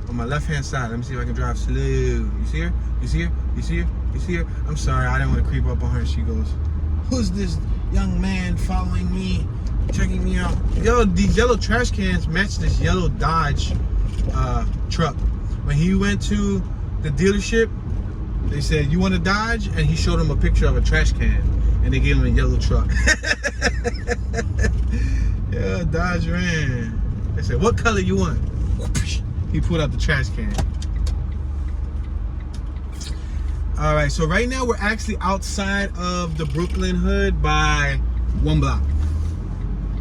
On my left-hand side, let me see if I can drive slow. You see her? You see her? You see her? You see her? I'm sorry, I didn't want to creep up on her. She goes, "Who's this young man following me, checking me out?" Yo, these yellow trash cans match this yellow Dodge truck. When he went to the dealership, they said, "You want a Dodge?" And he showed him a picture of a trash can, and they gave him a yellow truck. Yeah, Dodge Ram. They said, "What color you want?" He pulled out the trash can. All right, so right now we're actually outside of the Brooklyn hood by 1 block.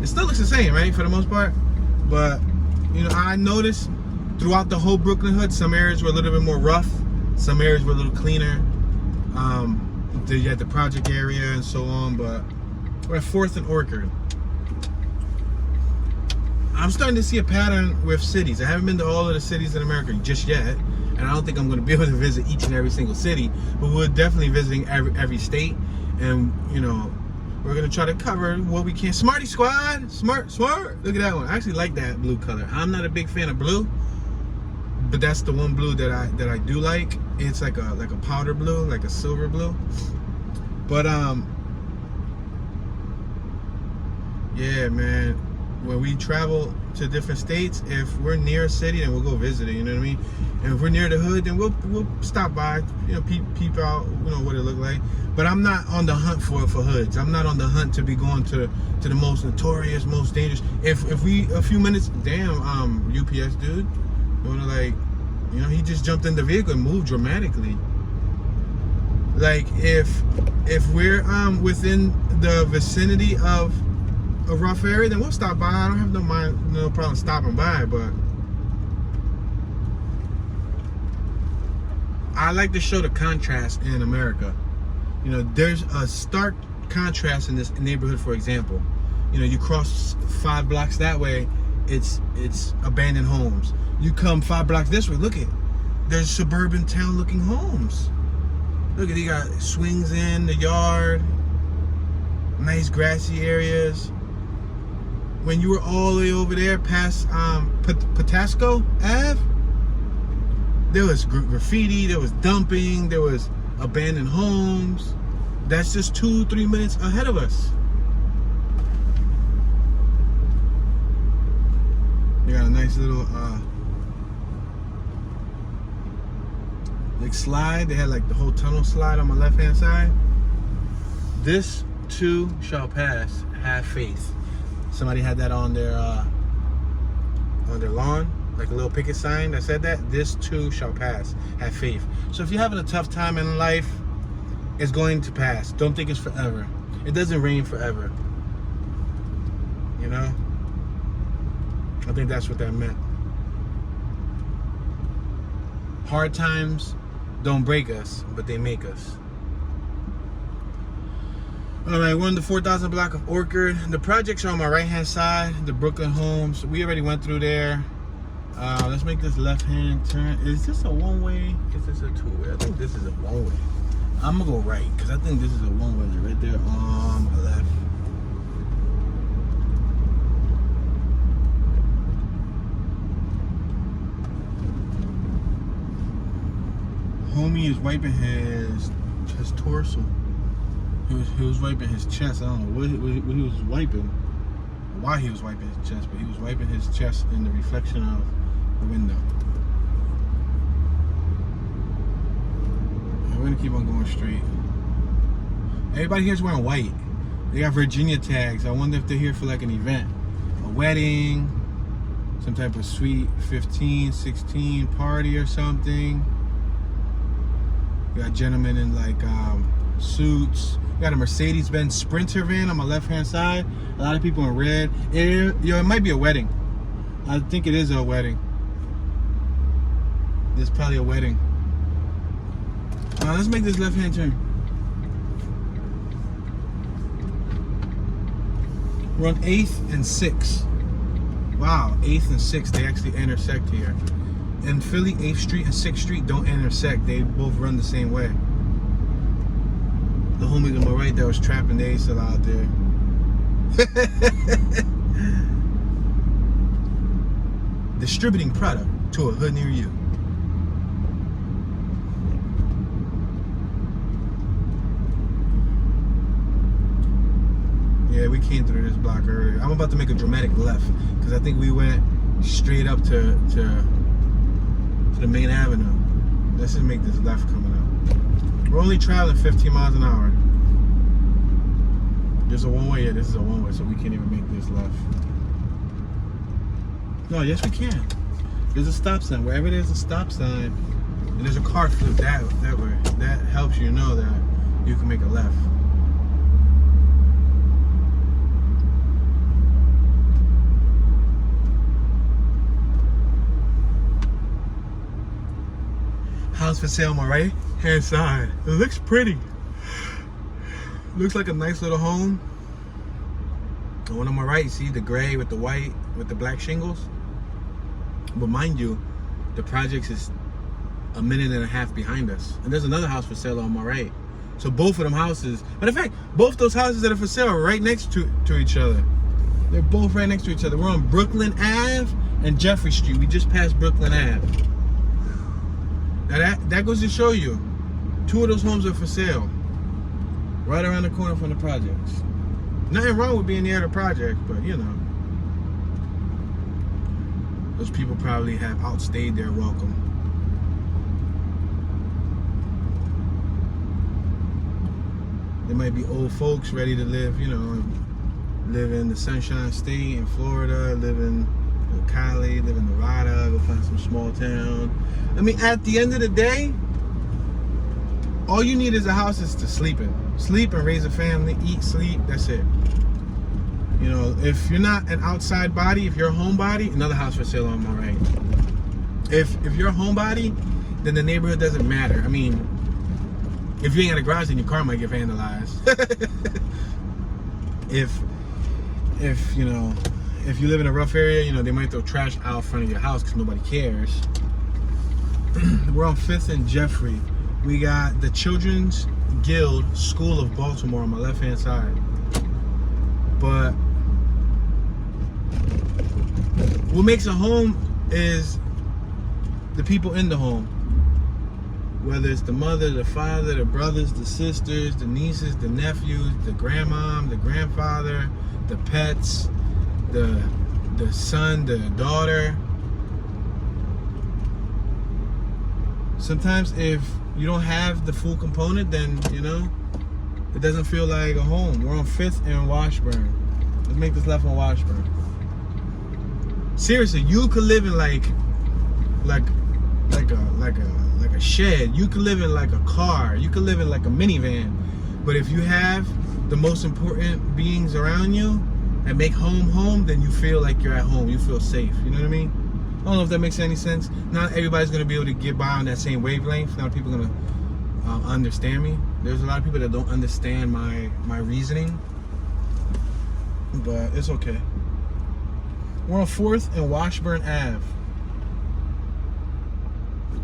It still looks the same, right, for the most part. But, you know, I noticed throughout the whole Brooklyn hood, some areas were a little bit more rough. Some areas were a little cleaner. You had the project area and so on, but we're at 4th and Orchard. I'm starting to see a pattern with cities. I haven't been to all of the cities in America just yet, and I don't think I'm going to be able to visit each and every single city, but we're definitely visiting every state, and you know, we're going to try to cover what we can. Smarty Squad, smart. Look at that one. I actually like that blue color. I'm not a big fan of blue, but that's the one blue that I do like. It's like a powder blue, like a silver blue. But yeah, man. When we travel to different states, if we're near a city, then we'll go visit it. You know what I mean? And if we're near the hood, then we'll stop by. You know, peep out. You know what it look like. But I'm not on the hunt for hoods. I'm not on the hunt to be going to the most notorious, most dangerous. If we a few minutes, damn, UPS dude, you wanna like, you know, he just jumped in the vehicle and moved dramatically. Like if we're within the vicinity of a rough area, then we'll stop by. I don't have no problem stopping by, but I like to show the contrast in America. You know, there's a stark contrast in this neighborhood. For example, you know, you cross 5 blocks that way, it's abandoned homes. You come 5 blocks this way, look at, there's suburban town looking homes. Look at, you got swings in the yard, nice grassy areas. When you were all the way over there past Patapsco Ave, there was graffiti, there was dumping, there was abandoned homes. That's just 2-3 minutes ahead of us. You got a nice little like slide. They had like the whole tunnel slide on my left hand side. This too shall pass. Have faith. Somebody had that on their lawn, like a little picket sign that said that. This too shall pass. Have faith. So if you're having a tough time in life, it's going to pass. Don't think it's forever. It doesn't rain forever. You know? I think that's what that meant. Hard times don't break us, but they make us. All right, we're in the 4,000 block of Orchard. The projects are on my right-hand side, the Brooklyn homes. We already went through there. Let's make this left-hand turn. Is this a one-way? Is this a two-way? I think this is a one-way. I'm gonna go right, because I think this is a one-way right there on my left. Homie is wiping his torso. He was wiping his chest. I don't know what he was wiping, why he was wiping his chest, but he was wiping his chest in the reflection of the window. We're gonna keep on going straight. Everybody here's wearing white. They got Virginia tags. I wonder if they're here for like an event, a wedding, some type of sweet 15, 16 party or something. You got gentlemen in like suits. You got a Mercedes-Benz Sprinter van on my left-hand side. A lot of people in red. It might be a wedding. I think it is a wedding. It's probably a wedding. Let's make this left-hand turn. We're on 8th and 6th. Wow, 8th and 6th, they actually intersect here. In Philly, 8th Street and 6th Street don't intersect. They both run the same way. The homies on my right that was trapping, they still out there. Distributing product to a hood near you. Yeah, we came through this block earlier. I'm about to make a dramatic left because I think we went straight up to the main avenue. Let's just make this left coming up. We're only traveling 15 miles an hour. There's a one-way. Yeah, this is a one-way, so we can't even make this left. No, yes we can. There's a stop sign. Wherever there's a stop sign and there's a car flip that way, that helps you know that you can make a left. House for sale on my right hand side. It looks pretty. Looks like a nice little home. The one on my right, you see the gray with the white with the black shingles. But mind you, the project is a minute and a half behind us. And there's another house for sale on my right. So both of them houses, matter of fact, both those houses that are for sale are right next to each other. They're both right next to each other. We're on Brooklyn Ave and Jeffrey Street. We just passed Brooklyn Ave. Now that goes to show you, 2 of those homes are for sale. Right around the corner from the projects. Nothing wrong with being near the project, but you know. Those people probably have outstayed their welcome. They might be old folks ready to live, you know, live in the Sunshine State in Florida, live in Cali, live in Nevada, go find some small town. I mean, at the end of the day, all you need is a house is to sleep in. Sleep and raise a family, eat, sleep, that's it. You know, if you're not an outside body, if you're a homebody, another house for sale on my right. If you're a homebody, then the neighborhood doesn't matter. I mean, if you ain't got a garage, then your car might get vandalized. If you know, if you live in a rough area, you know, they might throw trash out front of your house because nobody cares. We're on 5th and Jeffrey. We got the Children's Guild School of Baltimore on my left-hand side. But what makes a home is the people in the home. Whether it's the mother, the father, the brothers, the sisters, the nieces, the nephews, the grandmom, the grandfather, the pets, the son, the daughter. Sometimes if you don't have the full component, then, you know, it doesn't feel like a home. We're on 5th and Washburn. Let's make this left on Washburn. Seriously, you could live in like a shed. You could live in like a car. You could live in like a minivan. But if you have the most important beings around you and make home, then you feel like you're at home. You feel safe. You know what I mean? I don't know if that makes any sense. Not everybody's gonna be able to get by on that same wavelength. Not people gonna understand me. There's a lot of people that don't understand my reasoning, but it's okay. We're on 4th and Washburn Ave.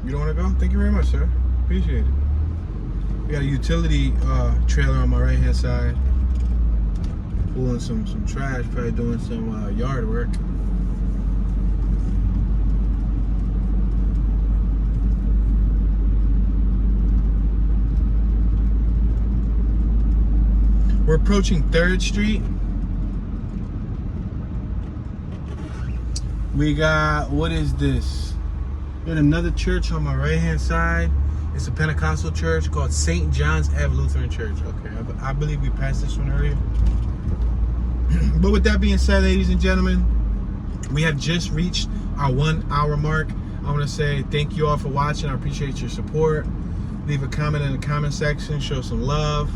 You don't want to go? Thank you very much, sir. Appreciate it. We got a utility trailer on my right hand side, pulling some trash, probably doing some yard work. We're approaching 3rd Street. We got, what is this? We got another church on my right hand side. It's a Pentecostal church called St. John's Ave Lutheran Church. Okay, I believe we passed this one earlier. But with that being said, ladies and gentlemen, We have just reached our 1 hour mark. I want to say thank you all for watching. I appreciate your support. Leave a comment in the comment section. Show some love.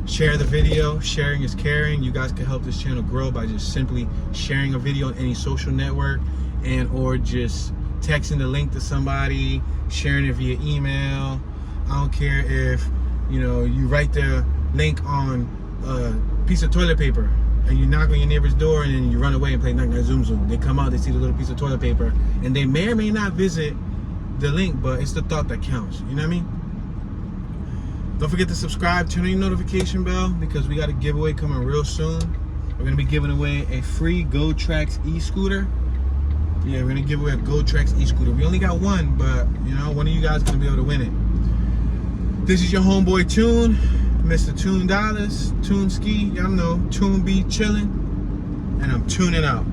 Share the video. Sharing is caring. You guys can help this channel grow by just simply sharing a video on any social network and or just texting the link to somebody, sharing it via email. I don't care if, you know, you write the link on a piece of toilet paper and you knock on your neighbor's door and then you run away and play knock knock zoom zoom. They come out, they see the little piece of toilet paper, and they may or may not visit the link, but it's the thought that counts. You know what I mean? Don't forget to subscribe, turn on your notification bell, because we got a giveaway coming real soon. We're gonna be giving away a free GoTrax e-scooter. Yeah, we're gonna give away a GoTrax e-scooter. We only got one, but you know, one of you guys is gonna be able to win it. This is your homeboy Tune, Mr. Tune Dollars, Tune Ski, y'all know, Tune be chillin', and I'm tuning out.